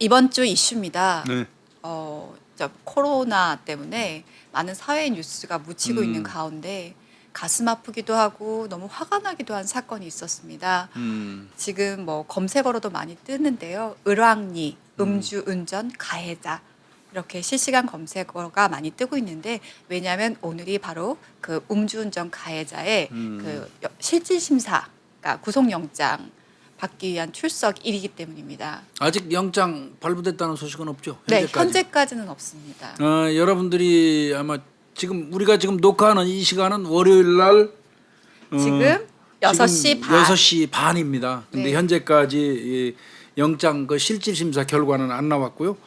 이번 주 이슈입니다. 네. 코로나 때문에 많은 사회 뉴스가 묻히고 있는 가운데 가슴 아프기도 하고 너무 화가 나기도 한 사건이 있었습니다. 지금 뭐 검색어로도 많이 뜨는데요. 을왕리, 음주운전 가해자 이렇게 실시간 검색어가 많이 뜨고 있는데, 왜냐하면 오늘이 바로 그 음주운전 가해자의 그 실질 심사, 그러니까 구속영장 받기 위한 출석일이기 때문입니다. 아직 영장 발부됐다는 소식은 없죠? 네, 현재까지. 현재까지는 없습니다. 여러분들이 아마 우리가 지금 녹화하는 이 시간은 월요일 날 지금 6시 반. 6시 반입니다. 근데 네. 현재까지 이 영장 그 실질 심사 결과는 안 나왔고요.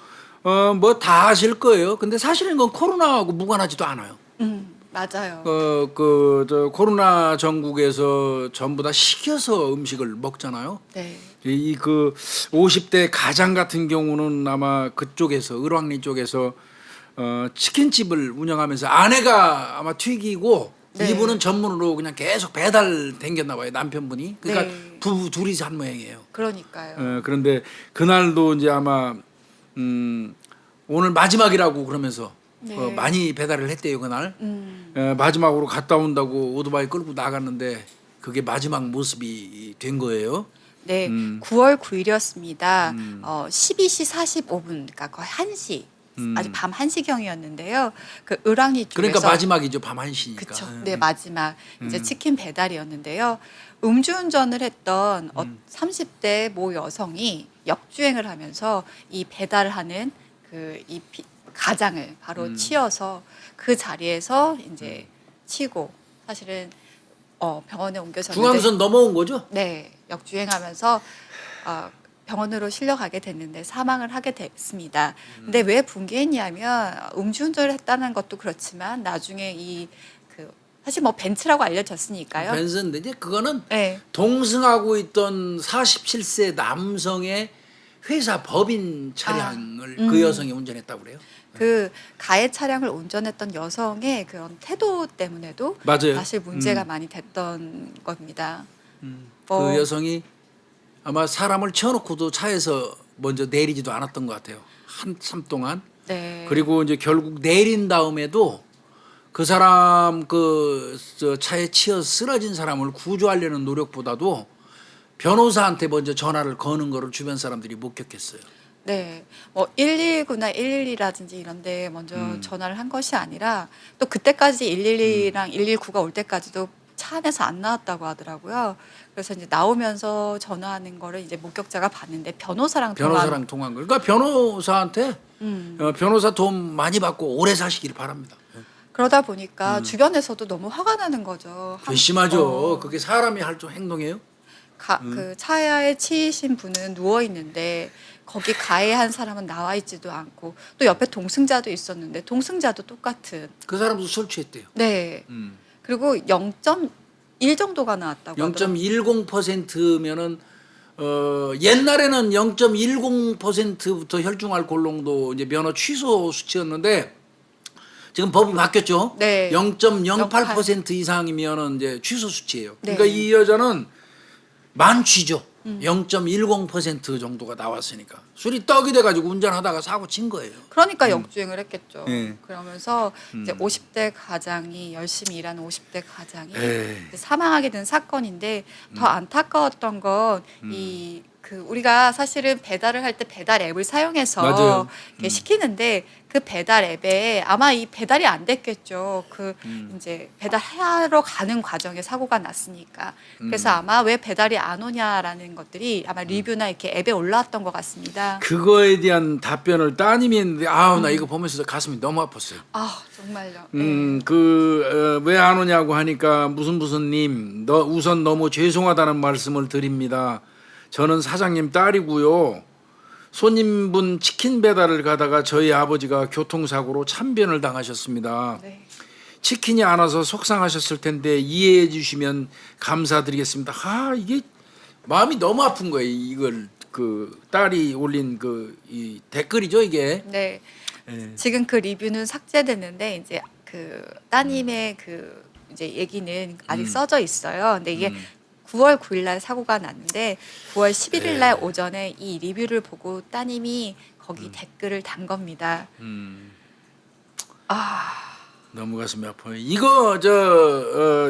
뭐 다 아실 거예요. 근데 사실은 이건 코로나하고 무관하지도 않아요. 맞아요. 저 코로나 전국에서 전부 다 시켜서 음식을 먹잖아요. 네. 이 그 50대 가장 같은 경우는 아마 그쪽에서 을왕리 쪽에서 치킨집을 운영하면서 아내가 아마 튀기고 네. 이분은 전문으로 그냥 계속 배달 댕겼나 봐요, 남편분이. 그러니까 네. 부부 둘이서 한 모양이에요. 그러니까요. 그런데 그날도 이제 아마 오늘 마지막이라고 그러면서 네. 많이 배달을 했대요, 그날. 마지막으로 갔다 온다고 오토바이 끌고 나갔는데 그게 마지막 모습이 된 거예요. 네, 9월 9일이었습니다. 12시 45분, 그러니까 거의 1시, 아주 밤 1시경이었는데요. 그 을왕리 쪽에서 그러니까 마지막이죠, 밤 1시니까. 그렇죠. 네, 마지막 이제 치킨 배달이었는데요. 음주운전을 했던 30대 모 여성이 역주행을 하면서 이 배달하는 그 이 가장을 바로 치여서 그 자리에서 이제 치고 사실은 병원에 옮겨졌는데, 중앙선 넘어온 거죠? 네, 역주행하면서 병원으로 실려가게 됐는데 사망을 하게 됐습니다. 근데 왜 분개했냐면 음주운전을 했다는 것도 그렇지만 나중에 사실 뭐 벤츠라고 알려졌으니까요. 벤츠인데 이제 그거는 네. 동승하고 있던 47세 남성의 회사 법인 차량을 그 여성이 운전했다고 그래요. 그 가해 차량을 운전했던 여성의 그런 태도 때문에도 맞아요. 사실 문제가 많이 됐던 겁니다. 그 여성이 아마 사람을 채워놓고도 차에서 먼저 내리지도 않았던 것 같아요, 한참 동안. 네. 그리고 이제 결국 내린 다음에도 그 사람 저 차에 치여 쓰러진 사람을 구조하려는 노력보다도 변호사한테 먼저 전화를 거는 거를 주변 사람들이 목격했어요. 네, 뭐 119나 112라든지 이런데 먼저 전화를 한 것이 아니라 또 그때까지 112랑 119가 올 때까지도 차 안에서 안 나왔다고 하더라고요. 그래서 이제 나오면서 전화하는 거를 이제 목격자가 봤는데 변호사랑 통화한 거. 그러니까 변호사한테 변호사 도움 많이 받고 오래 사시길 바랍니다. 그러다 보니까 주변에서도 너무 화가 나는 거죠. 괘씸하죠. 그게 사람이 할 줄 행동이에요? 그 차에 치이신 분은 누워 있는데 거기 가해한 사람은 나와 있지도 않고 또 옆에 동승자도 있었는데 동승자도 똑같은. 그 사람도 술 취했대요. 네. 그리고 0.1 정도가 나왔다고 하더라고요. 0.10%면은 옛날에는 0.10%부터 혈중 알코올 농도 이제 면허 취소 수치였는데 지금 법이 바뀌었죠. 네. 0.08% 이상이면은 이제 취소 수치예요. 그러니까 네. 이 여자는 만취죠. 0.10% 정도가 나왔으니까 술이 떡이 돼가지고 운전하다가 사고 친 거예요. 그러니까 역주행을 했겠죠. 네. 그러면서 이제 50대 가장이 열심히 일하는 50대 가장이 에이. 이제 사망하게 된 사건인데 더 안타까웠던 건 우리가 사실은 배달을 할 때 배달 앱을 사용해서 맞아요. 이렇게 시키는데 그 배달 앱에 아마 이 배달이 안 됐겠죠. 이제 배달하러 가는 과정에 사고가 났으니까. 그래서 아마 왜 배달이 안 오냐라는 것들이 아마 리뷰나 이렇게 앱에 올라왔던 것 같습니다. 그거에 대한 답변을 따님이 했는데 나 이거 보면서 가슴이 너무 아팠어요. 아, 정말요. 왜 안 오냐고 하니까 무슨 님, 우선 너무 죄송하다는 말씀을 드립니다. 저는 사장님 딸이고요. 손님분 치킨 배달을 가다가 저희 아버지가 교통사고로 참변을 당하셨습니다. 네. 치킨이 안 와서 속상하셨을 텐데 이해해 주시면 감사드리겠습니다. 이게 마음이 너무 아픈 거예요. 이걸 그 딸이 올린 이 댓글이죠, 이게. 네. 지금 그 리뷰는 삭제됐는데 이제 그 따님의 이제 얘기는 아직 써져 있어요. 근데 이게 9월 9일 날 사고가 났는데 9월 11일 날 오전에 이 리뷰를 보고 따님이 거기 댓글을 단 겁니다. 너무 가슴이 아파요. 이거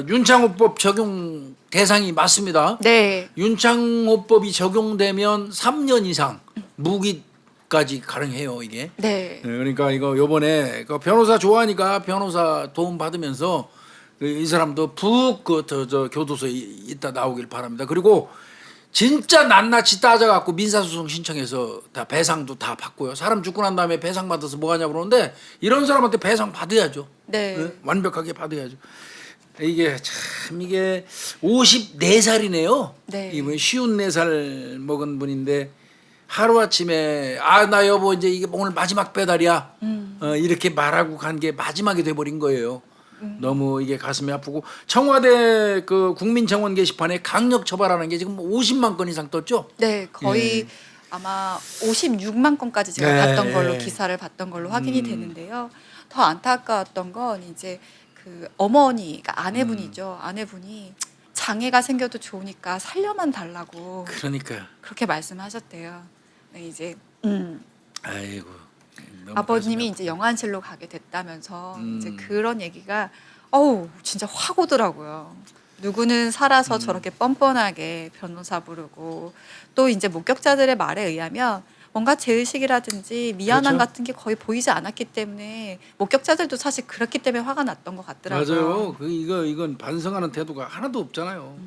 윤창호법 적용 대상이 맞습니다. 네. 윤창호법이 적용되면 3년 이상 무기까지 가능해요, 이게. 네. 그러니까 이거 요번에 그 변호사 좋아하니까 변호사 도움 받으면서 이 사람도 푹 저 교도소에 있다 나오길 바랍니다. 그리고 진짜 낱낱이 따져갖고 민사소송 신청해서 다 배상도 다 받고요. 사람 죽고 난 다음에 배상 받아서 뭐 하냐고 그러는데 이런 사람한테 배상 받아야죠. 네. 네? 완벽하게 받아야죠. 이게 참 이게 54살이네요. 네. 이분 54살 먹은 분인데 하루 아침에 나 여보 이제 이게 오늘 마지막 배달이야. 이렇게 말하고 간 게 마지막이 돼버린 거예요. 너무 이게 가슴이 아프고 청와대 그 국민청원 게시판에 강력 처벌하는 게 지금 50만 건 이상 떴죠. 네, 거의 아마 56만 건까지 제가 네, 봤던 걸로 네. 기사를 봤던 걸로 확인이 되는데요. 더 안타까웠던 건 이제 그 어머니, 그러니까 아내분이죠. 아내분이 장애가 생겨도 좋으니까 살려만 달라고 그러니까 그렇게 말씀하셨대요. 네, 이제 아이고 너무 아버님이 가슴이 이제 영안실로 가게 됐다면서 이제 음. 그런 얘기가 어우 진짜 확 오더라고요. 누구는 살아서 저렇게 뻔뻔하게 변호사 부르고 또 이제 목격자들의 말에 의하면 뭔가 죄의식이라든지 미안함 그렇죠. 같은 게 거의 보이지 않았기 때문에 목격자들도 사실 그렇기 때문에 화가 났던 것 같더라고요. 맞아요. 이건 반성하는 태도가 하나도 없잖아요.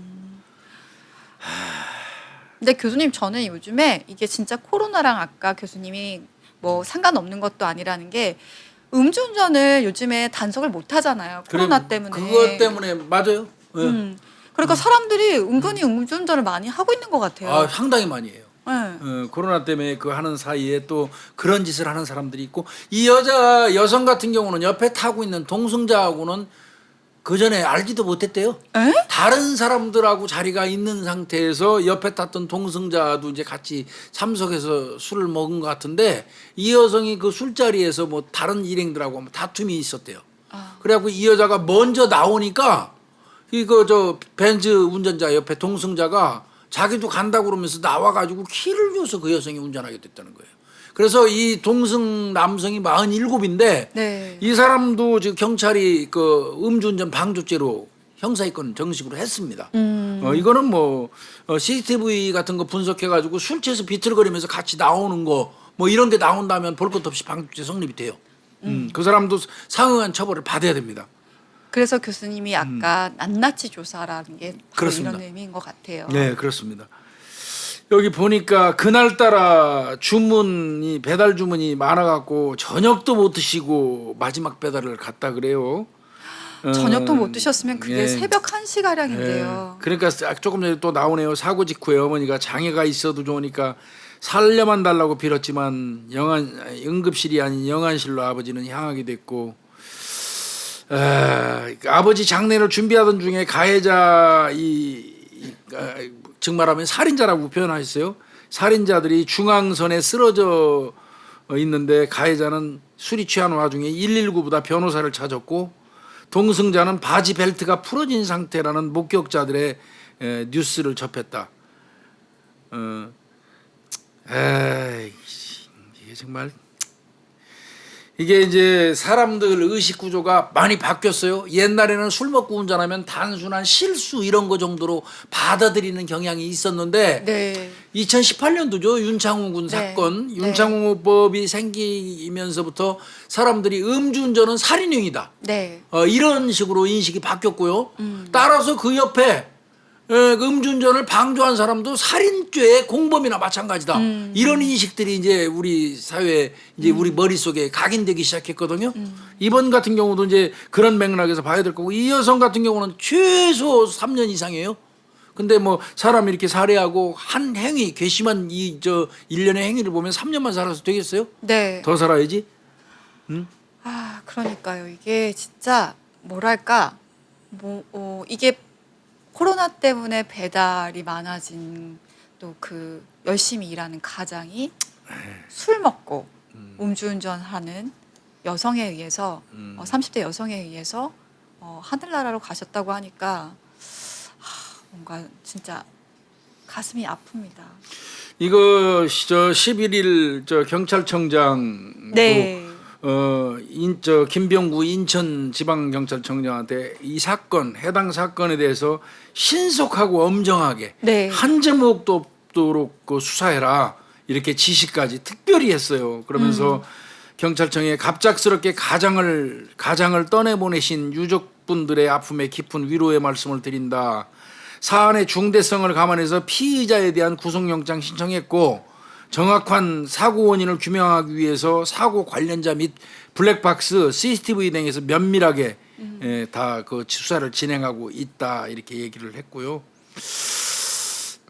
근데 교수님 저는 요즘에 이게 진짜 코로나랑 아까 교수님이 뭐 상관없는 것도 아니라는 게 음주운전을 요즘에 단속을 못 하잖아요. 코로나 때문에. 그것 때문에 맞아요. 예. 그러니까 사람들이 은근히 음주운전을 많이 하고 있는 것 같아요. 아, 상당히 많이 해요. 네. 코로나 때문에 그 하는 사이에 또 그런 짓을 하는 사람들이 있고 이 여성 같은 경우는 옆에 타고 있는 동승자하고는 그 전에 알지도 못했대요. 에? 다른 사람들하고 자리가 있는 상태에서 옆에 탔던 동승자도 이제 같이 참석해서 술을 먹은 것 같은데 이 여성이 그 술자리에서 뭐 다른 일행들하고 다툼이 있었대요. 그래갖고 이 여자가 먼저 나오니까 이거 벤츠 운전자 옆에 동승자가 자기도 간다고 그러면서 나와가지고 키를 줘서 그 여성이 운전하게 됐다는 거예요. 그래서 이 동승 남성이 47인데 네. 이 사람도 지금 경찰이 그 음주운전 방조죄로 형사입건 정식으로 했습니다. 이거는 뭐 CCTV 같은 거 분석해가지고 술 취해서 비틀거리면서 같이 나오는 거 뭐 이런 게 나온다면 볼 것 없이 방조죄 성립이 돼요. 그 사람도 상응한 처벌을 받아야 됩니다. 그래서 교수님이 아까 낱낱이 조사라는 게 바로 그렇습니다. 이런 의미인 것 같아요. 네, 그렇습니다. 여기 보니까 그날따라 배달 주문이 많아갖고 저녁도 못 드시고 마지막 배달을 갔다 그래요. 저녁도 못 드셨으면 그게 예. 새벽 1시 가량인데요. 그러니까 조금 전에 또 나오네요. 사고 직후에 어머니가 장애가 있어도 좋으니까 살려만 달라고 빌었지만 응급실이 아닌 영안실로 아버지는 향하게 됐고 아버지 장례를 준비하던 중에 가해자 즉 말하면 살인자라고 표현하셨어요. 살인자들이 중앙선에 쓰러져 있는데 가해자는 술이 취한 와중에 119보다 변호사를 찾았고 동승자는 바지 벨트가 풀어진 상태라는 목격자들의 뉴스를 접했다. 이게 정말 이게 이제 사람들 의식 구조가 많이 바뀌었어요. 옛날에는 술 먹고 운전하면 단순한 실수 이런 거 정도로 받아들이는 경향이 있었는데 네. 2018년도죠. 윤창호 군 네. 사건. 네. 윤창호법이 생기면서부터 사람들이 음주운전은 살인행위다. 네. 이런 식으로 인식이 바뀌었고요. 따라서 그 옆에 음주운전을 방조한 사람도 살인죄의 공범이나 마찬가지다. 이런 인식들이 이제 우리 사회에 이제 우리 머릿속에 각인되기 시작했거든요. 이번 같은 경우도 이제 그런 맥락에서 봐야 될 거고 이 여성 같은 경우는 최소 3년 이상이에요. 근데 뭐 사람이 이렇게 살해하고 한 행위 괘씸한 일련의 행위를 보면 3년만 살아서 되겠어요? 네. 더 살아야지. 그러니까요. 이게 진짜 뭐랄까 이게 코로나 때문에 배달이 많아진 또 그 열심히 일하는 가장이 술 먹고 음주운전하는 여성에 의해서 30대 여성에 의해서 하늘나라로 가셨다고 하니까 뭔가 진짜 가슴이 아픕니다. 이거 저 11일 저 경찰청장 네. 저 김병구 인천지방경찰청장한테 이 사건 해당 사건에 대해서 신속하고 엄정하게 네. 한 점 의혹도 없도록 그 수사해라 이렇게 지시까지 특별히 했어요. 그러면서 경찰청에 갑작스럽게 가장을 떠내보내신 유족분들의 아픔에 깊은 위로의 말씀을 드린다. 사안의 중대성을 감안해서 피의자에 대한 구속영장 신청했고 정확한 사고 원인을 규명하기 위해서 사고 관련자 및 블랙박스, CCTV 등에서 면밀하게 다 그 수사를 진행하고 있다 이렇게 얘기를 했고요.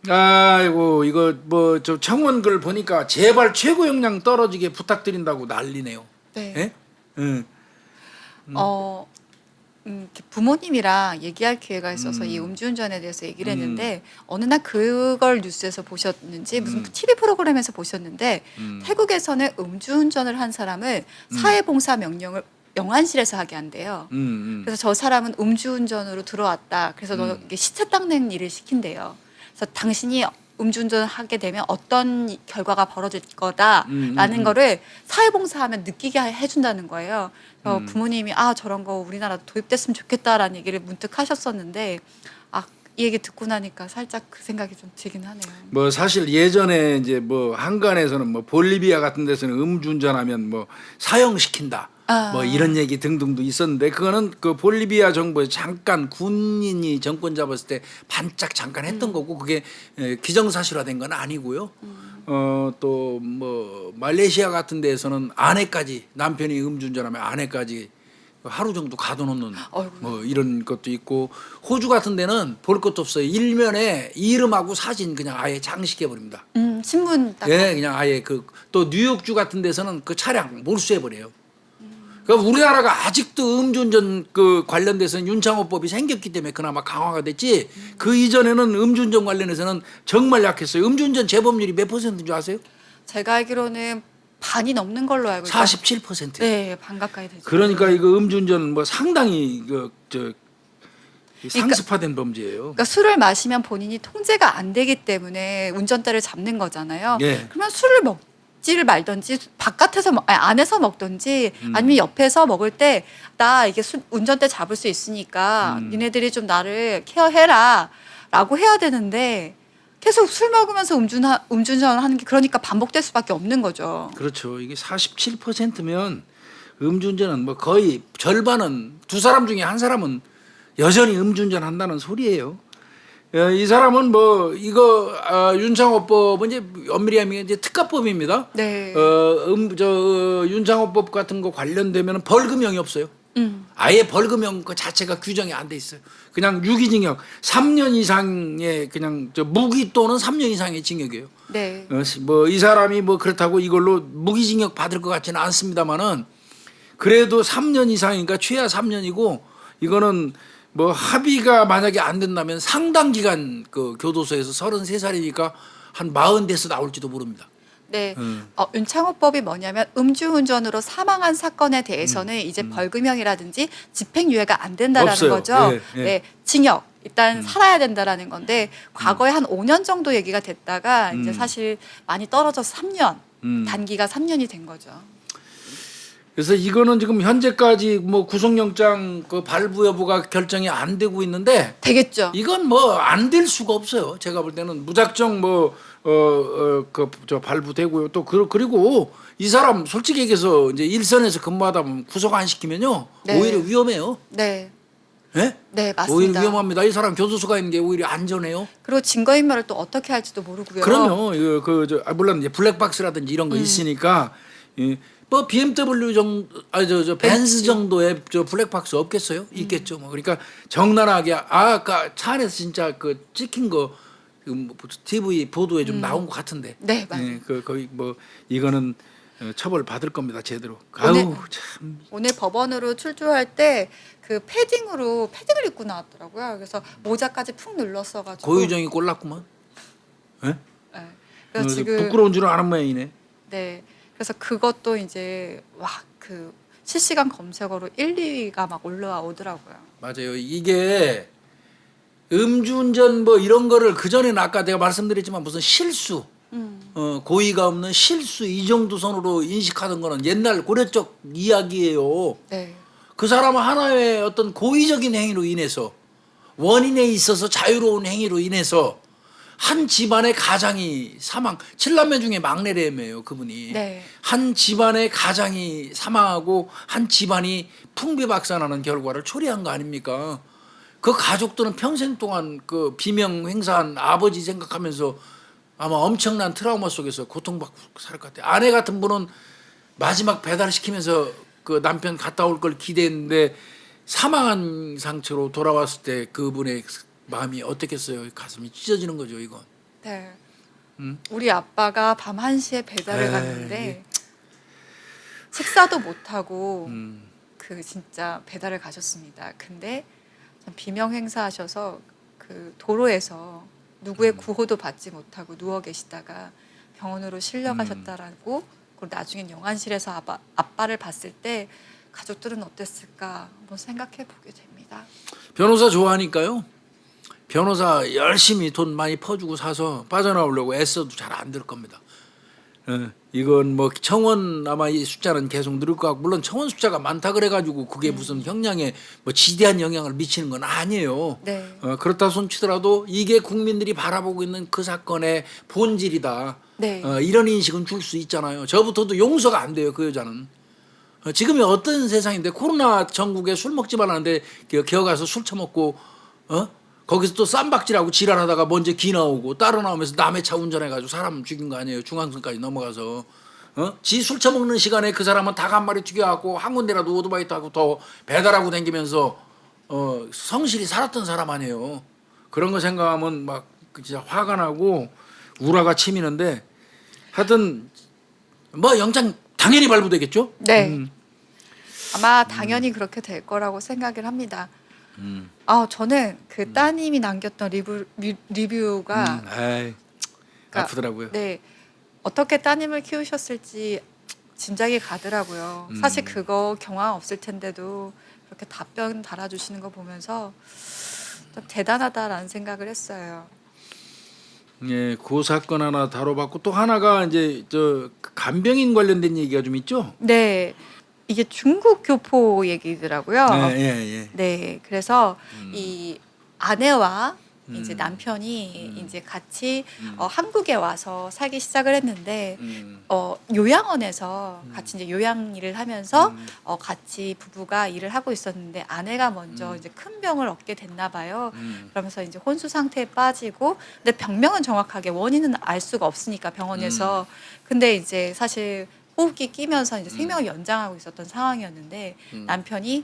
아이고 이거 뭐 저 청원 글 보니까 제발 최고 역량 떨어지게 부탁드린다고 난리네요. 네. 예? 응. 이렇게 부모님이랑 얘기할 기회가 있어서 이 음주운전에 대해서 얘기를 했는데 어느 날 그걸 뉴스에서 보셨는지 무슨 TV 프로그램에서 보셨는데 태국에서는 음주운전을 한 사람을 사회봉사 명령을 영안실에서 하게 한대요. 그래서 저 사람은 음주운전으로 들어왔다. 그래서 너 이게 시체 닦는 일을 시킨대요. 그래서 당신이 음주운전을 하게 되면 어떤 결과가 벌어질 거다라는 거를 사회봉사하면 느끼게 해준다는 거예요. 그래서 부모님이 저런 거 우리나라도 도입됐으면 좋겠다라는 얘기를 문득 하셨었는데 이 얘기 듣고 나니까 살짝 그 생각이 좀 들긴 하네요. 뭐 사실 예전에 이제 뭐 한간에서는 뭐 볼리비아 같은 데서는 음주운전하면 뭐 사형시킨다. 뭐 이런 얘기 등등도 있었는데 그거는 그 볼리비아 정부에 잠깐 군인이 정권 잡았을 때 반짝 잠깐 했던 거고 그게 기정사실화된 건 아니고요. 또 뭐 말레이시아 같은 데에서는 아내까지 남편이 음주운전하면 아내까지 하루 정도 가둬놓는 뭐 이런 것도 있고 호주 같은 데는 볼 것도 없어요. 일면에 이름하고 사진 그냥 아예 장식해 버립니다. 신문 딱. 예, 그냥 아예 또 뉴욕주 같은 데서는 그 차량 몰수해 버려요. 그러니까 우리나라가 아직도 음주운전 그 관련돼서는 윤창호법이 생겼기 때문에 그나마 강화가 됐지. 그 이전에는 음주운전 관련해서는 정말 약했어요. 음주운전 재범률이 몇 %인지 줄 아세요? 제가 알기로는 반이 넘는 걸로 알고 있어요. 47%. 네, 반 가까이 되죠. 그러니까 이거 음주운전 뭐 상당히 상습화된 범죄예요. 그러니까 술을 마시면 본인이 통제가 안 되기 때문에 운전대를 잡는 거잖아요. 예. 그러면 술을 먹지를 말던지 바깥에서 안에서 먹던지 아니면 옆에서 먹을 때 나 이게 운전대 잡을 수 있으니까 니네들이 좀 나를 케어해라라고 해야 되는데 계속 술 먹으면서 음주운전을 하는 게 그러니까 반복될 수밖에 없는 거죠. 그렇죠. 이게 47%면 음주운전은 뭐 거의 절반은 두 사람 중에 한 사람은 여전히 음주운전 한다는 소리예요. 이 사람은 뭐 이거 윤창호법은 이제 엄밀히 하면 이제 특가법입니다. 네. 윤창호법 같은 거 관련되면 벌금형이 없어요. 아예 벌금형 그 자체가 규정이 안 돼 있어요. 그냥 유기징역 3년 이상의 그냥 무기 또는 3년 이상의 징역이에요. 네. 뭐 이 사람이 뭐 그렇다고 이걸로 무기징역 받을 것 같지는 않습니다만은 그래도 3년 이상이니까 최하 3년이고 이거는 뭐 합의가 만약에 안 된다면 상당 기간 그 교도소에서 33살이니까 한 40대에서 나올지도 모릅니다. 네. 윤창호법이 뭐냐면 음주운전으로 사망한 사건에 대해서는 이제 벌금형이라든지 집행유예가 안 된다라는 없어요. 거죠. 예, 예. 네. 징역 일단 살아야 된다라는 건데 과거에 한 5년 정도 얘기가 됐다가 이제 사실 많이 떨어져서 3년 단기가 3년이 된 거죠. 그래서 이거는 지금 현재까지 뭐 구속영장 그 발부 여부가 결정이 안 되고 있는데 되겠죠. 이건 뭐 안 될 수가 없어요. 제가 볼 때는 무작정 발부되고요. 또 그리고 이 사람 솔직히 얘기해서 이제 일선에서 근무하다 보면 구속 안 시키면요 네. 오히려 위험해요. 네. 예? 네, 맞습니다. 오히려 위험합니다. 이 사람 교도소가 있는 게 오히려 안전해요. 그리고 증거인멸을 또 어떻게 할지도 모르고요. 그럼요. 이거 물론 이제 블랙박스라든지 이런 거 있으니까 뭐 BMW 정도 벤츠 정도의 블랙박스 없겠어요? 있겠죠. 뭐 그러니까 적나라하게 아까 차 안에서 진짜 그 찍힌 거 TV 보도에 좀 나온 것 같은데. 네, 맞아요. 예, 거의 뭐 이거는 처벌 받을 겁니다. 제대로. 오늘- 아우 참. 오늘 법원으로 출두할 때 그 패딩을 입고 나왔더라고요. 그래서 모자까지 푹 눌렀어가지고. 고유정이 꼴났구만. 예? 네. 그래서 지금 부끄러운 줄은 아는 모양이네. 네. 그래서 그것도 이제 그 실시간 검색어로 1, 2위가 막 올라오더라고요. 맞아요. 이게 음주운전 뭐 이런 거를 그 전에는 아까 내가 말씀드렸지만 무슨 실수, 고의가 없는 실수 이 정도 선으로 인식하던 거는 옛날 고려적 이야기예요. 네. 그 사람은 하나의 어떤 고의적인 행위로 인해서 원인에 있어서 자유로운 행위로 인해서 한 집안의 가장이 사망, 7남매 중에 막내래매요 그분이. 네. 한 집안의 가장이 사망하고 한 집안이 풍비박산하는 결과를 초래한 거 아닙니까? 그 가족들은 평생 동안 그 비명 행사한 아버지 생각하면서 아마 엄청난 트라우마 속에서 고통받고 살 것 같아요. 아내 같은 분은 마지막 배달시키면서 그 남편 갔다 올 걸 기대했는데 사망한 상태로 돌아왔을 때 그분의 마음이 어떻겠어요? 가슴이 찢어지는 거죠, 이건. 네. 우리 아빠가 밤 1시에 배달을 에이. 갔는데 식사도 못 하고 그 진짜 배달을 가셨습니다. 근데 참 비명 행사하셔서 그 도로에서 누구의 구호도 받지 못하고 누워 계시다가 병원으로 실려가셨다라고, 그리고 나중엔 영안실에서 아빠를 봤을 때 가족들은 어땠을까 한번 생각해 보게 됩니다. 변호사 좋아하니까요. 변호사 열심히 돈 많이 퍼주고 사서 빠져나오려고 애써도 잘 안 될 겁니다. 이건 뭐 청원 아마 이 숫자는 계속 늘을 것 같고, 물론 청원 숫자가 많다 그래가지고 그게 무슨 형량에 뭐 지대한 영향을 미치는 건 아니에요. 네. 그렇다 손치더라도 이게 국민들이 바라보고 있는 그 사건의 본질이다. 네. 이런 인식은 줄 수 있잖아요. 저부터도 용서가 안 돼요, 그 여자는. 지금이 어떤 세상인데 코로나 전국에 술 먹지 말라는데 기어가서 술 처먹고 거기서 또 쌈박질하고 지랄하다가 먼저 기 나오고 따로 나오면서 남의 차 운전해가지고 사람 죽인 거 아니에요. 중앙선까지 넘어가서 지 술 처먹는 시간에 그 사람은 닭 한 마리 튀겨갖고 한 군데라도 오토바이 타고 더 배달하고 다니면서 성실히 살았던 사람 아니에요. 그런 거 생각하면 막 진짜 화가 나고 우라가 치미는데, 하여튼 뭐 영장 당연히 발부되겠죠. 네. 아마 당연히 그렇게 될 거라고 생각을 합니다. 저는 그 따님이 남겼던 리뷰가 에이, 그러니까, 아프더라고요. 네, 어떻게 따님을 키우셨을지 짐작이 가더라고요. 사실 그거 경황 없을 텐데도 그렇게 답변 달아주시는 거 보면서 좀 대단하다라는 생각을 했어요. 예, 그 사건 하나 다뤄봤고, 또 하나가 이제 저 간병인 관련된 얘기가 좀 있죠. 네, 이게 중국 교포 얘기더라고요. 예. 네, 그래서 이 아내와 이제 남편이 이제 같이 한국에 와서 살기 시작을 했는데 요양원에서 같이 이제 요양 일을 하면서 같이 부부가 일을 하고 있었는데 아내가 먼저 이제 큰 병을 얻게 됐나 봐요. 그러면서 이제 혼수 상태에 빠지고, 근데 병명은 정확하게 원인은 알 수가 없으니까 병원에서. 근데 이제 사실 호흡기 끼면서 이제 생명을 연장하고 있었던 상황이었는데 남편이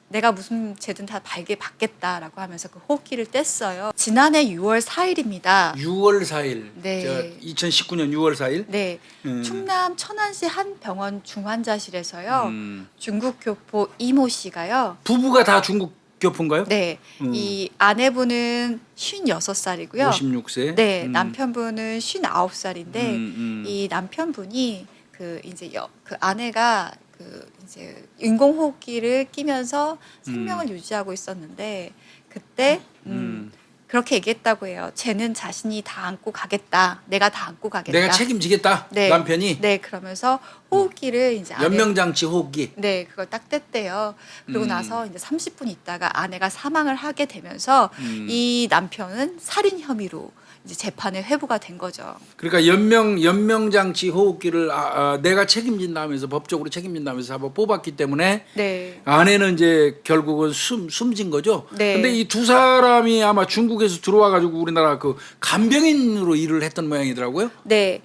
내가 무슨 죄든 다 발게 받겠다라고 하면서 그 호흡기를 뗐어요. 지난해 6월 4일입니다. 6월 4일. 네. 2019년 6월 4일. 네, 충남 천안시 한 병원 중환자실에서요. 중국 교포 이모 씨가요. 부부가 다 중국 교포인가요? 네, 이 아내분은 56살이고요. 56세. 네, 남편분은 59살인데 이 남편분이 그 아내가 그 이제 인공호흡기를 끼면서 생명을 유지하고 있었는데 그때 그렇게 얘기했다고 해요. 쟤는 자신이 다 안고 가겠다. 내가 다 안고 가겠다. 내가 책임지겠다. 네. 남편이. 네, 그러면서 호흡기를 이제 연명장치 호흡기. 네, 그걸 딱 뗐대요. 그리고 나서 이제 30분 있다가 아내가 사망을 하게 되면서 이 남편은 살인 혐의로 이제 재판에 회부가 된 거죠. 그러니까 연명장치 호흡기를 내가 책임진다면서, 법적으로 책임진다면서 잡아 뽑았기 때문에 네. 아내는 이제 결국은 숨진 거죠. 네. 근데 이 두 사람이 아마 중국에서 들어와 가지고 우리나라 그 간병인으로 일을 했던 모양이더라고요. 네.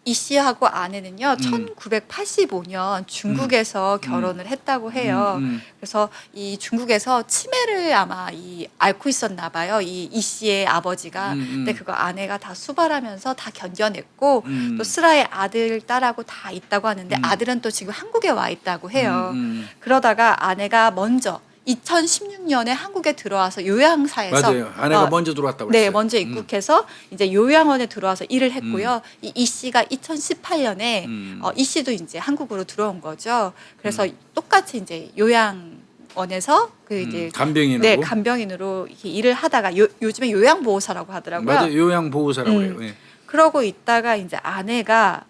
이 씨하고 아내는요 1985년 중국에서 결혼을 했다고 해요. 그래서 이 중국에서 치매를 아마 앓고 있었나 봐요. 이 씨의 아버지가. 근데 그거 아내가 다 수발하면서 다 견뎌냈고 또 슬아의 아들 딸하고 다 있다고 하는데 아들은 또 지금 한국에 와 있다고 해요. 그러다가 아내가 먼저 2016년에 한국에 들어와서 요양사에서 맞아요. 아내가 먼저 들어왔다고 그랬어요. 네, 먼저 입국해서 이제 요양원에 들어와서 일을 했고요. 이 씨가 2018년에 이 씨도 이제 한국으로 들어온 거죠. 그래서 똑같이 이제 요양 간병원에서 그 이제 간병인으로. 네, 간병인으로 이렇게 일을 하다가 요즘에 요양보호사라고 하더라고요. 맞아, 요양보호사라고 그래요. 예. 그러고 있다가 이제 아내가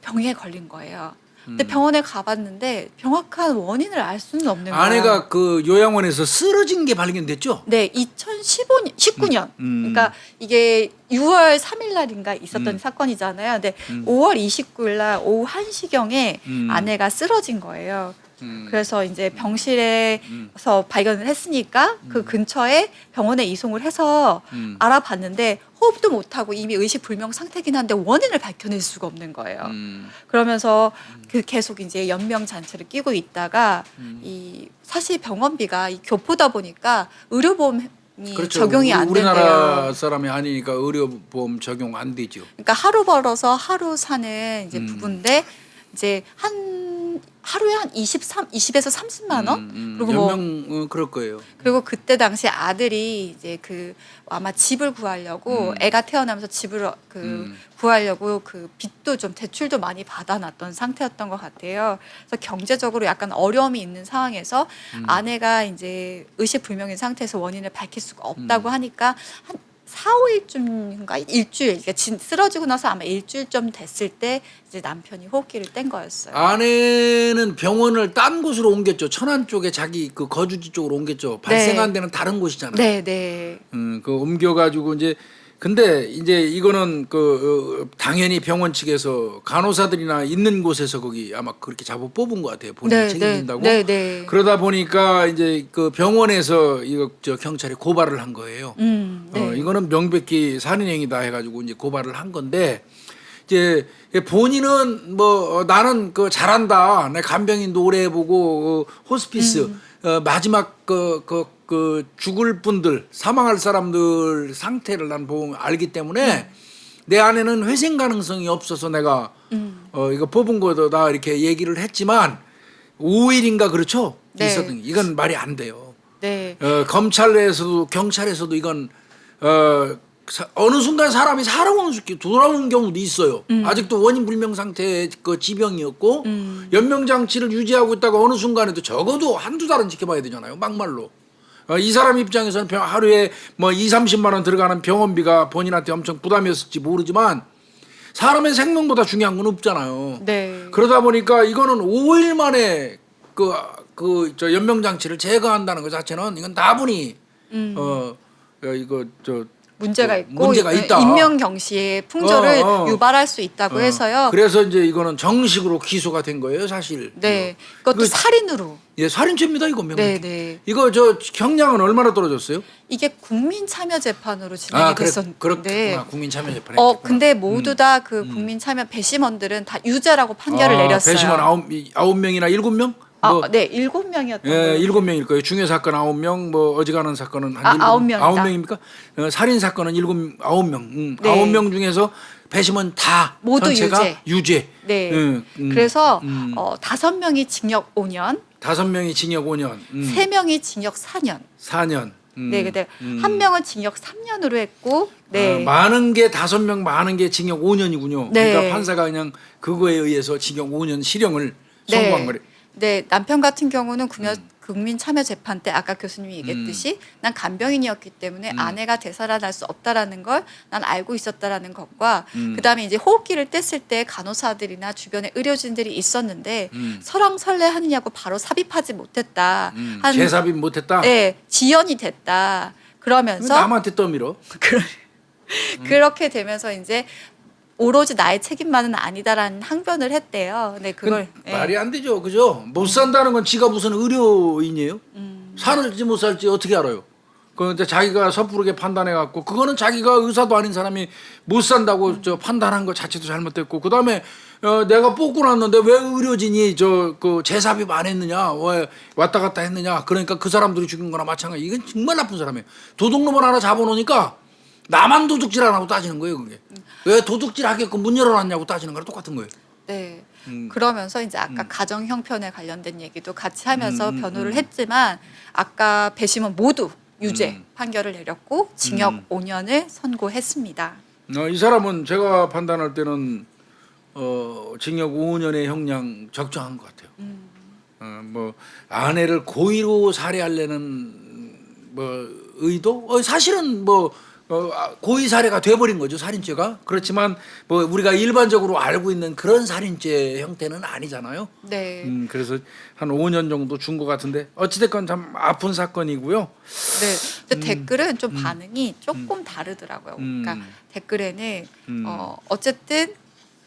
병에 걸린 거예요. 근데 병원에 가봤는데 명확한 원인을 알 수는 없는 거예요. 아내가 그 요양원에서 쓰러진 게 발견됐죠? 네, 19년. 그러니까 이게 6월 3일 날인가 있었던 사건이잖아요. 근데 5월 29일 날 오후 1시경에 아내가 쓰러진 거예요. 그래서 이제 병실에서 발견을 했으니까 그 근처에 병원에 이송을 해서 알아봤는데 호흡도 못하고 이미 의식불명 상태긴 한데 원인을 밝혀낼 수가 없는 거예요. 그러면서 그 계속 이제 연명잔치를 끼고 있다가 이 사실 병원비가 이 교포다 보니까 의료보험이 그렇죠. 적용이 안 된대요. 우리나라 사람이 아니니까 의료보험 적용 안 되죠. 그러니까 하루 벌어서 하루 사는 이제 부부인데 이제 하루에 한 20에서 30만 원? 그리고 뭐 연명 그럴 거예요. 그리고 그때 당시 아들이 이제 그 아마 집을 구하려고 애가 태어나면서 집을 구하려고 그 빚도 좀 대출도 많이 받아놨던 상태였던 것 같아요. 그래서 경제적으로 약간 어려움이 있는 상황에서 아내가 이제 의식불명인 상태에서 원인을 밝힐 수가 없다고 하니까 한 4, 5일쯤인가 일주일, 그러니까 쓰러지고 나서 아마 일주일쯤 됐을 때 이제 남편이 호흡기를 뗀 거였어요. 아내는 병원을 딴 곳으로 옮겼죠. 천안 쪽에 자기 그 거주지 쪽으로 옮겼죠. 발생한 데는 다른 곳이잖아요. 네, 네. 그 옮겨가지고 이제 근데 이제 이거는 당연히 병원 측에서 간호사들이나 있는 곳에서 거기 아마 그렇게 잡아 뽑은 것 같아요. 본인이 책임진다고. 네, 네. 그러다 보니까 이제 그 병원에서 이거 경찰에 고발을 한 거예요. 네. 이거는 명백히 살인행위다 해가지고 이제 고발을 한 건데 이제 본인은 뭐 나는 그 잘한다. 내 간병인도 오래 해보고 호스피스 마지막 그 죽을 분들 사망할 사람들 상태를 난 보면 알기 때문에 내 아내는 회생 가능성이 없어서 내가 이거 뽑은 거다 이렇게 얘기를 했지만 5일인가 그렇죠? 네. 있었던 게 이건 말이 안 돼요. 네. 검찰에서도 경찰에서도 이건 어느 순간 사람이 돌아오는 경우도 있어요. 아직도 원인 불명 상태의 그 지병이었고 연명장치를 유지하고 있다가 어느 순간에도 적어도 한두 달은 지켜봐야 되잖아요. 막말로. 이 사람 입장에서는 하루에 뭐 2, 30만 원 들어가는 병원비가 본인한테 엄청 부담이었을지 모르지만 사람의 생명보다 중요한 건 없잖아요. 네. 그러다 보니까 이거는 5일 만에 저 연명장치를 제거한다는 것 자체는 이건 다분히 문제가 있고 문제가 있다. 인명경시의 풍조를 유발할 수 있다고 해서요. 그래서 이제 이거는 정식으로 기소가 된 거예요, 사실. 네, 그것도 살인으로. 예, 살인죄입니다, 이거 명백히. 네, 네. 이거 저 경량은 얼마나 떨어졌어요? 이게 국민참여재판으로 진행이 됐었는데. 그렇구나. 국민참여재판. 근데 모두 다 그 국민참여 배심원들은 다 유죄라고 판결을 내렸어요. 배심원 9명이나 7명? 네, 7명이었던 예, 거예요. 7명일 거예요. 중요 사건 9명, 뭐 어지간한 사건은 한 9명이다. 9명입니까? 살인 사건은 9명. 네. 9명 중에서 배심원 다 모두 전체가 유죄. 네. 그래서 5명이 징역 5년, 5명이 징역 5년. 3명이 징역 4년. 4년. 네, 근데 한 명은 징역 3년으로 했고, 네. 많은 게 5명 많은 게 징역 5년이군요. 네. 그러니까 판사가 그냥 그거에 의해서 징역 5년 실형을 선고한 거래. 네, 남편 같은 경우는 국민참여재판 때 아까 교수님이 얘기했듯이 난 간병인이었기 때문에 아내가 되살아날 수 없다라는 걸 난 알고 있었다라는 것과 그다음에 이제 호흡기를 뗐을 때 간호사들이나 주변에 의료진들이 있었는데 설왕설래하느냐고 바로 삽입하지 못했다. 재삽입 못했다. 네, 지연이 됐다. 그러면서 남한테 떠밀어. 그렇게 되면서 이제 오로지 나의 책임만은 아니다라는 항변을 했대요. 근데 그걸 말이 안 되죠, 그죠? 못 산다는 건 지가 무슨 의료인이에요? 살지 못 살지 어떻게 알아요? 그런데 자기가 섣부르게 판단해 갖고 그거는 자기가 의사도 아닌 사람이 못 산다고 저 판단한 것 자체도 잘못됐고 그 다음에 내가 뽑고 났는데 왜 의료진이 그 재삽입 안 했느냐, 왜 왔다 갔다 했느냐? 그러니까 그 사람들이 죽인 거나 마찬가지. 이건 정말 나쁜 사람이에요. 도둑놈을 하나 잡아놓으니까. 나만 도둑질 안 하고 따지는 거예요, 그게. 왜 도둑질 하게끔 문 열어놨냐고 따지는 거랑 똑같은 거예요. 네. 그러면서 이제 아까 가정 형편에 관련된 얘기도 같이 하면서 변호를 했지만 아까 배심원 모두 유죄 판결을 내렸고 징역 5년을 선고했습니다. 이 사람은 제가 판단할 때는 징역 5년의 형량 적정한 것 같아요. 뭐 아내를 고의로 살해하려는 뭐 의도? 사실은 뭐 고의 살해가 돼버린 거죠, 살인죄가. 그렇지만 뭐 우리가 일반적으로 알고 있는 그런 살인죄 형태는 아니잖아요. 네. 그래서 한 5년 정도 준 것 같은데 어찌됐건 참 아픈 사건이고요. 네. 근데 댓글은 좀 반응이 조금 다르더라고요. 그러니까 댓글에는 어쨌든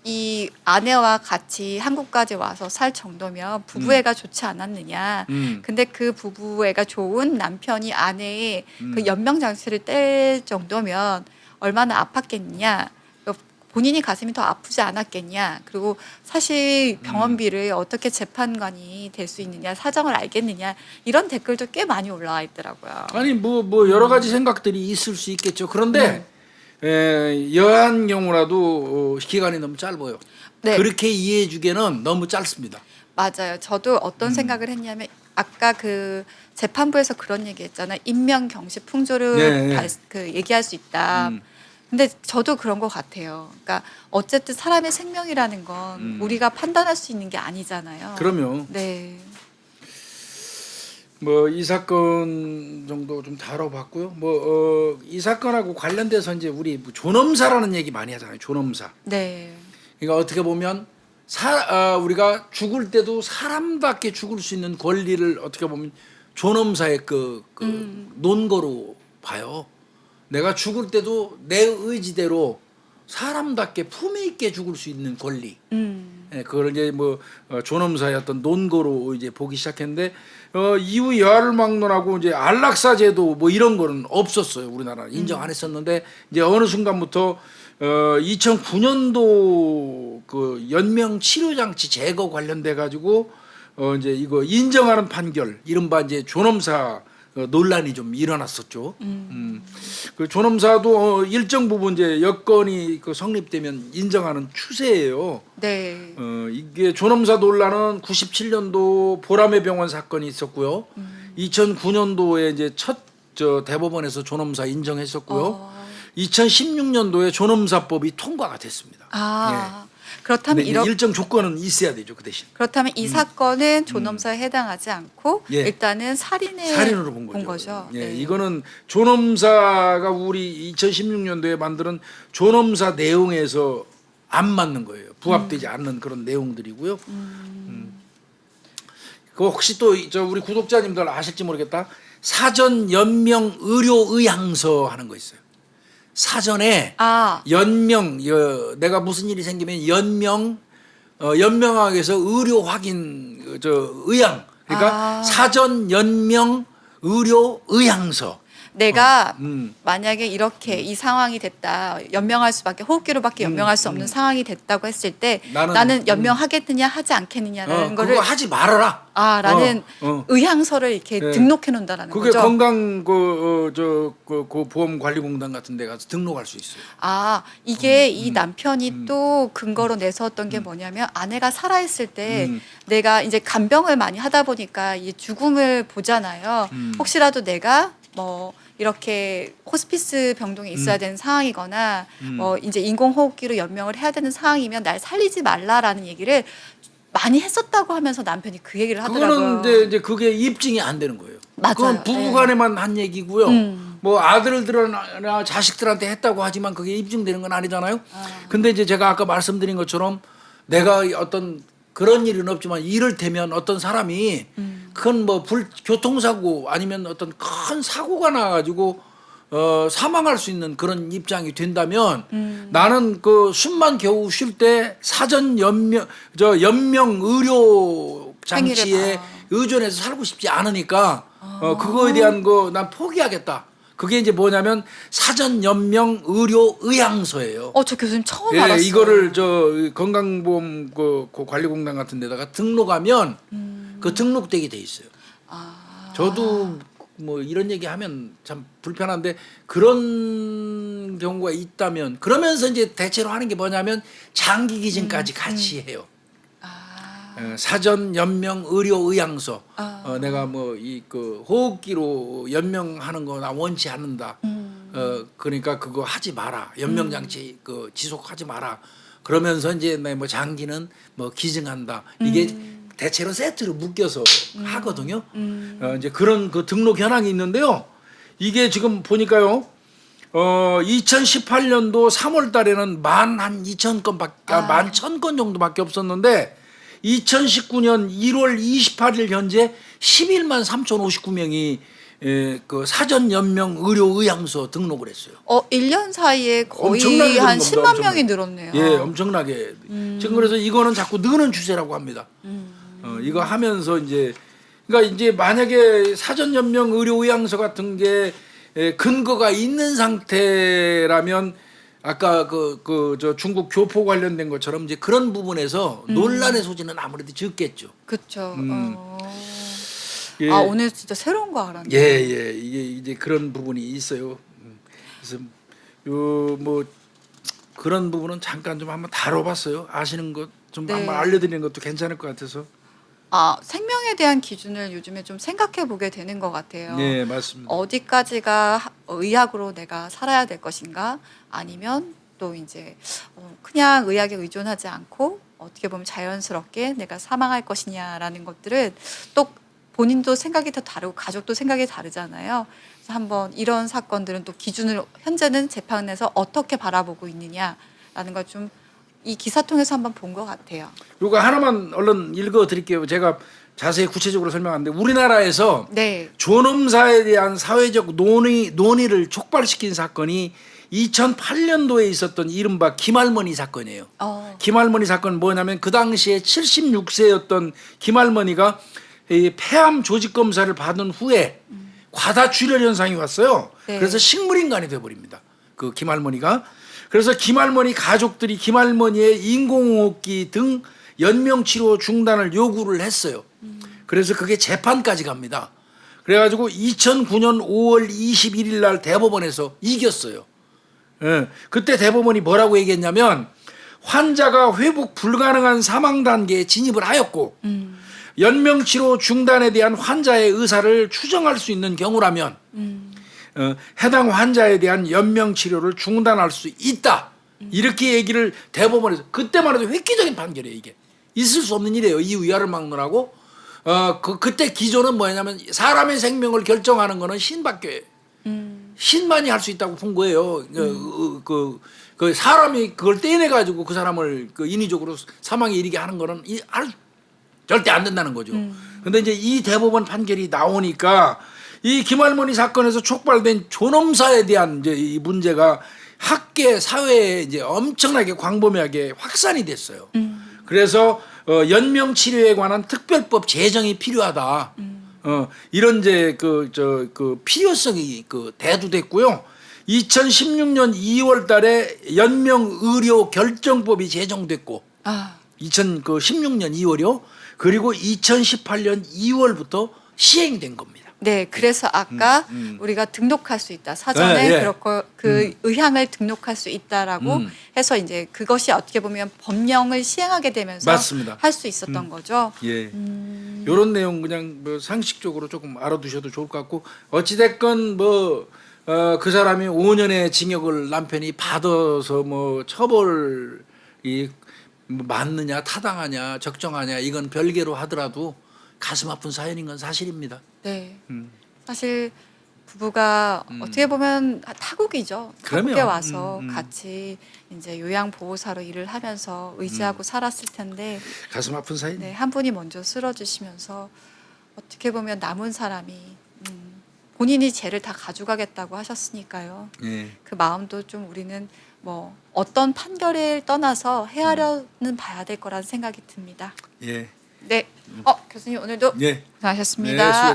이 아내와 같이 한국까지 와서 살 정도면 부부애가 좋지 않았느냐. 근데 그 부부애가 좋은 남편이 아내의 그 연명장치를 뗄 정도면 얼마나 아팠겠느냐. 본인이 가슴이 더 아프지 않았겠냐. 그리고 사실 병원비를 어떻게 재판관이 될 수 있느냐, 사정을 알겠느냐, 이런 댓글도 꽤 많이 올라와 있더라고요. 아니 뭐 여러 가지 생각들이 있을 수 있겠죠. 그런데 여한 경우라도 기간이 너무 짧아요. 네. 그렇게 이해해주기에는 너무 짧습니다. 맞아요. 저도 어떤 생각을 했냐면 아까 그 재판부에서 그런 얘기했잖아요. 인명 경시 풍조를 네. 얘기할 수 있다. 근데 저도 그런 것 같아요. 그러니까 어쨌든 사람의 생명이라는 건 우리가 판단할 수 있는 게 아니잖아요. 그럼요. 네. 뭐 이 사건 정도 좀 다뤄봤고요. 이 사건하고 관련돼서 이제 우리 뭐 존엄사라는 얘기 많이 하잖아요. 존엄사. 네. 그러니까 어떻게 보면 우리가 죽을 때도 사람답게 죽을 수 있는 권리를 어떻게 보면 존엄사의 그 논거로 봐요. 내가 죽을 때도 내 의지대로 사람답게 품위 있게 죽을 수 있는 권리. 그걸 이제 뭐 존엄사의 어떤 논거로 이제 보기 시작했는데 이후 여아를 막론하고 이제 안락사 제도 뭐 이런 거는 없었어요. 우리나라는 인정 안 했었는데 이제 어느 순간부터 2009년도 그 연명 치료 장치 제거 관련돼 가지고 이제 이거 인정하는 판결 이른바 이제 존엄사 논란이 좀 일어났었죠. 그 존엄사도 일정 부분 이제 여건이 그 성립되면 인정하는 추세예요. 네. 이게 존엄사 논란은 97년도 보라매 병원 사건이 있었고요. 2009년도에 이제 첫 대법원에서 존엄사 인정했었고요. 2016년도에 존엄사법이 통과가 됐습니다. 그렇다면 이제 일정 조건은 있어야 되죠, 그 대신. 그렇다면 이 사건은 존엄사에 해당하지 않고 예. 일단은 살인으로 본 거죠. 예, 네. 이거는 존엄사가 우리 2016년도에 만드는 존엄사 내용에서 안 맞는 거예요. 부합되지 않는 그런 내용들이고요. 그 혹시 또 우리 구독자님들 아실지 모르겠다. 사전 연명 의료 의향서 하는 거 있어요. 사전에 연명 내가 무슨 일이 생기면 연명하기 위해서 의료 확인 의향 그러니까 사전 연명 의료 의향서 내가 만약에 이렇게 이 상황이 됐다 연명할 수밖에 호흡기로밖에 연명할 수 없는 상황이 됐다고 했을 때 나는 연명하겠느냐 하지 않겠느냐라는 거를 그거 하지 말아라. 라는 의향서를 이렇게 등록해 놓는다라는 그게 거죠. 건강 그 보험관리공단 같은 데 가서 등록할 수 있어요. 이게 이 남편이 또 근거로 내세웠던 게 뭐냐면 아내가 살아있을 때 내가 이제 간병을 많이 하다 보니까 이 죽음을 보잖아요. 혹시라도 내가 뭐 이렇게 호스피스 병동에 있어야 되는 상황이거나 이제 인공호흡기로 연명을 해야 되는 상황이면 날 살리지 말라라는 얘기를 많이 했었다고 하면서 남편이 그 얘기를 하더라고요. 그거는 이제 그게 입증이 안 되는 거예요. 맞아요. 그건 부부간에만 한 얘기고요. 뭐 아들들이나 자식들한테 했다고 하지만 그게 입증되는 건 아니잖아요. 근데 이제 제가 아까 말씀드린 것처럼 내가 어떤 그런 일은 없지만 이를테면 어떤 사람이 큰 뭐 교통사고 아니면 어떤 큰 사고가 나가지고 사망할 수 있는 그런 입장이 된다면 나는 그 숨만 겨우 쉴 때 사전 연명 의료 장치에 의존해서 살고 싶지 않으니까 그거에 대한 거 난 포기하겠다. 그게 이제 뭐냐면 사전 연명 의료 의향서예요. 저 교수님 처음 알았어요. 이거를 건강보험 그 관리공단 같은 데다가 등록하면 그 등록되게 돼 있어요. 저도 뭐 이런 얘기 하면 참 불편한데 그런 경우가 있다면 그러면서 이제 대체로 하는 게 뭐냐면 장기 기증까지 같이 해요. 사전 연명 의료 의향서. 내가 뭐 그 호흡기로 연명하는 거 나 원치 않는다. 그러니까 그거 하지 마라. 연명 장치 그 지속하지 마라. 그러면서 이제 뭐 장기는 뭐 기증한다. 이게 대체로 세트로 묶여서 하거든요. 이제 그런 그 등록 현황이 있는데요. 이게 지금 보니까요. 2018년도 3월 달에는 12,000건밖에 11,000건 정도밖에 없었는데 2019년 1월 28일 현재 11만 3,059명이 그 사전 연명 의료 의향서 등록을 했어요. 1년 사이에 거의 엄청나게 한 늘은 10만 겁니다, 명이 늘었네요. 예, 엄청나게. 지금 그래서 이거는 자꾸 느는 추세라고 합니다. 이거 하면서 이제 그러니까 이제 만약에 사전 연명 의료 의향서 같은 게 근거가 있는 상태라면 아까 저 중국 교포 관련된 것처럼 이제 그런 부분에서 논란의 소지는 아무래도 적겠죠. 그렇죠. 예. 오늘 진짜 새로운 거 알았네요. 예. 이게 이제 그런 부분이 있어요. 그래서 요 뭐 그런 부분은 잠깐 좀 한번 다뤄봤어요. 아시는 것 좀 네. 한번 알려드리는 것도 괜찮을 것 같아서. 생명에 대한 기준을 요즘에 좀 생각해 보게 되는 것 같아요. 네, 맞습니다. 어디까지가 의학으로 내가 살아야 될 것인가, 아니면 또 이제 그냥 의학에 의존하지 않고 어떻게 보면 자연스럽게 내가 사망할 것이냐라는 것들은 또 본인도 생각이 다 다르고 가족도 생각이 다르잖아요. 그래서 한번 이런 사건들은 또 기준을 현재는 재판에서 어떻게 바라보고 있느냐라는 걸 좀 이 기사 통해서 한번 본 것 같아요. 요거 하나만 얼른 읽어드릴게요. 제가 자세히 구체적으로 설명하는데 우리나라에서 네. 존엄사에 대한 사회적 논의를 촉발시킨 사건이 2008년도에 있었던 이른바 김할머니 사건이에요. 김할머니 사건은 뭐냐면 그 당시에 76세였던 김할머니가 이 폐암 조직 검사를 받은 후에 과다출혈 현상이 왔어요. 네. 그래서 식물인간이 되어버립니다. 그 김할머니가. 그래서 김할머니 가족들이 김할머니의 인공호흡기 등 연명치료 중단을 요구를 했어요. 그래서 그게 재판까지 갑니다. 그래가지고 2009년 5월 21일 날 대법원에서 이겼어요. 예, 그때 대법원이 뭐라고 얘기했냐면 환자가 회복 불가능한 사망 단계에 진입을 하였고 연명치료 중단에 대한 환자의 의사를 추정할 수 있는 경우라면 해당 환자에 대한 연명치료를 중단할 수 있다. 이렇게 얘기를 대법원에서 그때만 해도 획기적인 판결이에요. 이게 있을 수 없는 일이에요. 이 위화를 막느라고 그때 기조는 뭐냐면 사람의 생명을 결정하는 거는 신밖에 신만이 할 수 있다고 본 거예요. 그 사람이 그걸 떼내 가지고 그 사람을 그 인위적으로 사망에 이르게 하는 거는 절대 안 된다는 거죠. 근데 이제 이 대법원 판결이 나오니까 이 김할머니 사건에서 촉발된 존엄사에 대한 이제 이 문제가 학계 사회에 이제 엄청나게 광범위하게 확산이 됐어요. 그래서 연명 치료에 관한 특별법 제정이 필요하다. 이런 이제 그 필요성이 대두됐고요. 2016년 2월 달에 연명 의료 결정법이 제정됐고 2016년 2월이요. 그리고 2018년 2월부터 시행된 겁니다. 네, 그래서 아까 우리가 등록할 수 있다. 사전에 네, 네. 그렇고 그 의향을 등록할 수 있다라고 해서 이제 그것이 어떻게 보면 법령을 시행하게 되면서 맞습니다. 할 수 있었던 거죠. 예. 이런 내용 그냥 뭐 상식적으로 조금 알아두셔도 좋을 것 같고 어찌 됐건 그 사람이 5년의 징역을 남편이 받아서 뭐 처벌이 맞느냐 타당하냐 적정하냐 이건 별개로 하더라도 가슴 아픈 사연인 건 사실입니다. 네. 사실 부부가 어떻게 보면 타국이죠. 타국에 그럼요. 와서 같이 이제 요양보호사로 일을 하면서 의지하고 살았을 텐데 가슴 아픈 사연. 네, 한 분이 먼저 쓰러지시면서 어떻게 보면 남은 사람이 본인이 죄를 다 가져가겠다고 하셨으니까요. 예. 그 마음도 좀 우리는 뭐 어떤 판결을 떠나서 헤아려는 봐야 될 거라는 생각이 듭니다. 예. 네. 교수님 오늘도 예. 고생하셨습니다. 네, 수고했습니다.